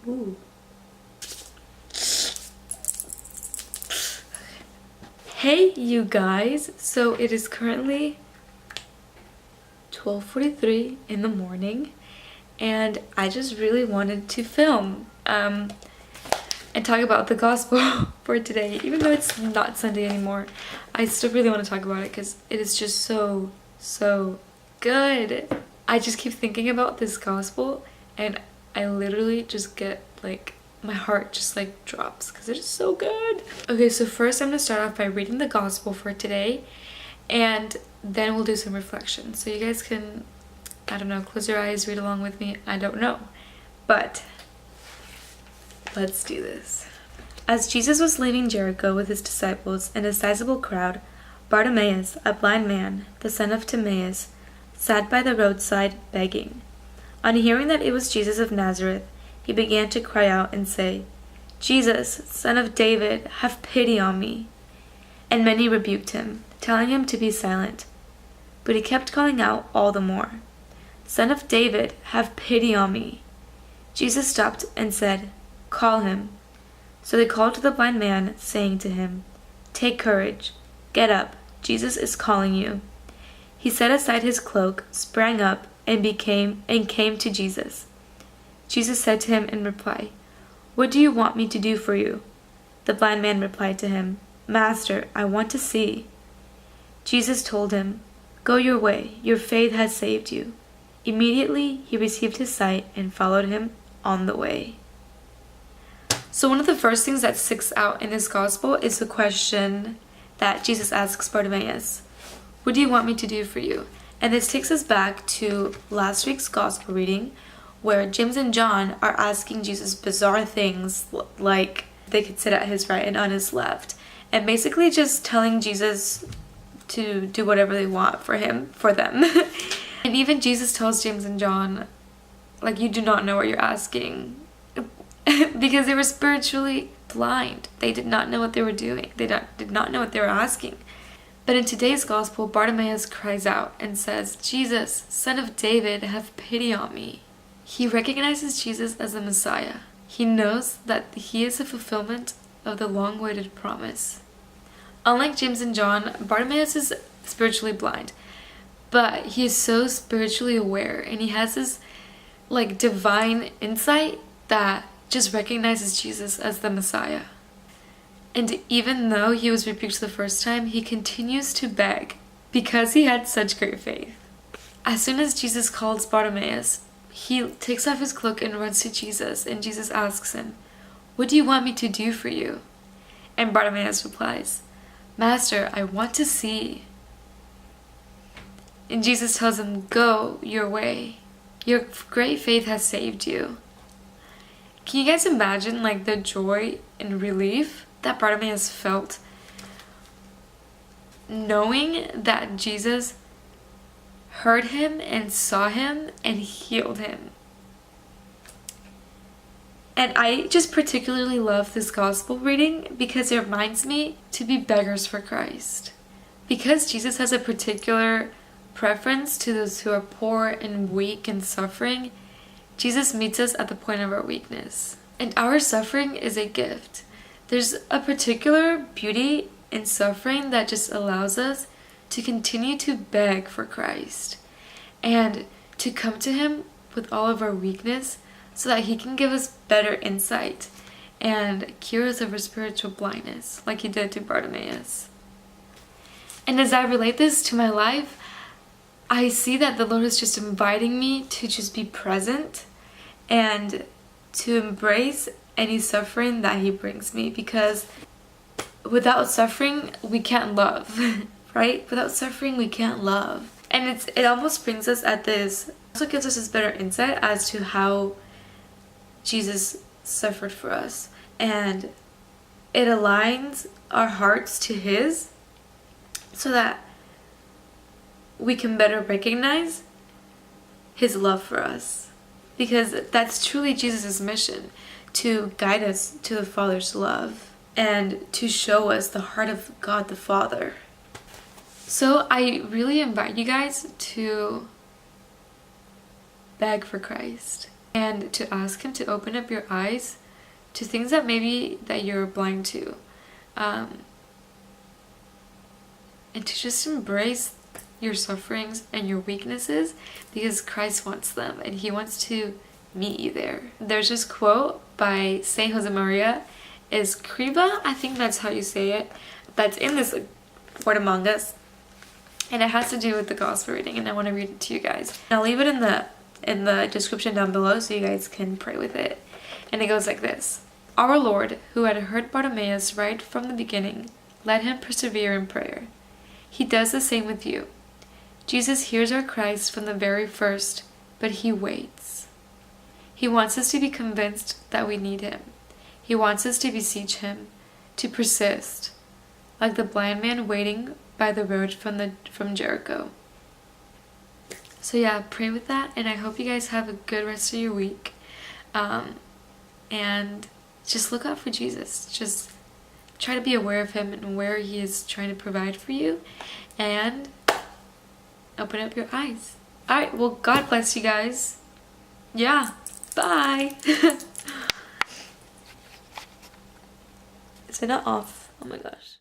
Ooh. Hey you guys, so it is currently 12:43 in the morning and I just really wanted to film and talk about the gospel for today. Even though it's not Sunday anymore, I still really want to talk about it because it is just so good. I just keep thinking about this gospel and I literally just get like, my heart just like drops because it is so good. Okay, so first I'm gonna start off by reading the gospel for today and then we'll do some reflection. So you guys can, I don't know, close your eyes, read along with me, I don't know. But let's do this. As Jesus was leaving Jericho with his disciples and a sizable crowd, Bartimaeus, a blind man, the son of Timaeus, sat by the roadside begging. On hearing that it was Jesus of Nazareth, he began to cry out and say, "Jesus, Son of David, have pity on me." And many rebuked him, telling him to be silent. But he kept calling out all the more, "Son of David, have pity on me." Jesus stopped and said, "Call him." So they called to the blind man, saying to him, "Take courage, get up, Jesus is calling you." He set aside his cloak, sprang up, and came to Jesus. Jesus said to him in reply, "What do you want me to do for you?" The blind man replied to him, "Master, I want to see." Jesus told him, "Go your way, your faith has saved you." Immediately he received his sight and followed him on the way. So one of the first things that sticks out in this gospel is the question that Jesus asks Bartimaeus, "What do you want me to do for you?" And this takes us back to last week's gospel reading where James and John are asking Jesus bizarre things like they could sit at his right and on his left, and basically just telling Jesus to do whatever they want for them. And even Jesus tells James and John, like, you do not know what you're asking. Because they were spiritually blind. They did not know what they were doing. They did not know what they were asking. But in today's gospel, Bartimaeus cries out and says, "Jesus, Son of David, have pity on me." He recognizes Jesus as the Messiah. He knows that he is the fulfillment of the long-awaited promise. Unlike James and John, Bartimaeus is spiritually blind, but he is so spiritually aware and he has this like divine insight that just recognizes Jesus as the Messiah. And even though he was rebuked the first time, he continues to beg because he had such great faith. As soon as Jesus calls Bartimaeus, he takes off his cloak and runs to Jesus, and Jesus asks him, "What do you want me to do for you?" And Bartimaeus replies, "Master, I want to see." And Jesus tells him, "Go your way. Your great faith has saved you." Can you guys imagine like the joy and relief that Bartimaeus felt knowing that Jesus heard him and saw him and healed him? And I just particularly love this gospel reading because it reminds me to be beggars for Christ. Because Jesus has a particular preference to those who are poor and weak and suffering, Jesus meets us at the point of our weakness. And our suffering is a gift. There's a particular beauty in suffering that just allows us to continue to beg for Christ and to come to him with all of our weakness so that he can give us better insight and cure us of our spiritual blindness like he did to Bartimaeus. And as I relate this to my life, I see that the Lord is just inviting me to just be present and to embrace any suffering that he brings me, because without suffering we can't love. Right? Without suffering we can't love. And it almost brings us at this, also gives us this better insight as to how Jesus suffered for us, and it aligns our hearts to his so that we can better recognize his love for us, because that's truly Jesus' mission, to guide us to the Father's love and to show us the heart of God the Father. So I really invite you guys to beg for Christ, and to ask him to open up your eyes to things that maybe that you're blind to, and to just embrace your sufferings and your weaknesses, because Christ wants them and he wants to meet you there. There's this quote by Saint Josemaria Escriva, I think that's how you say it, that's in this Word Among Us, and it has to do with the gospel reading, and I want to read it to you guys. And I'll leave it in the description down below so you guys can pray with it. And it goes like this: Our Lord, who had heard Bartimaeus right from the beginning, let him persevere in prayer. He does the same with you. Jesus hears our cries from the very first, but he waits. He wants us to be convinced that we need him. He wants us to beseech him, to persist, like the blind man waiting by the road from Jericho. So yeah, pray with that, and I hope you guys have a good rest of your week. And just look out for Jesus. Just try to be aware of him and where he is trying to provide for you, and open up your eyes. Alright, well, God bless you guys. Yeah, bye. Is it not off? Oh my gosh.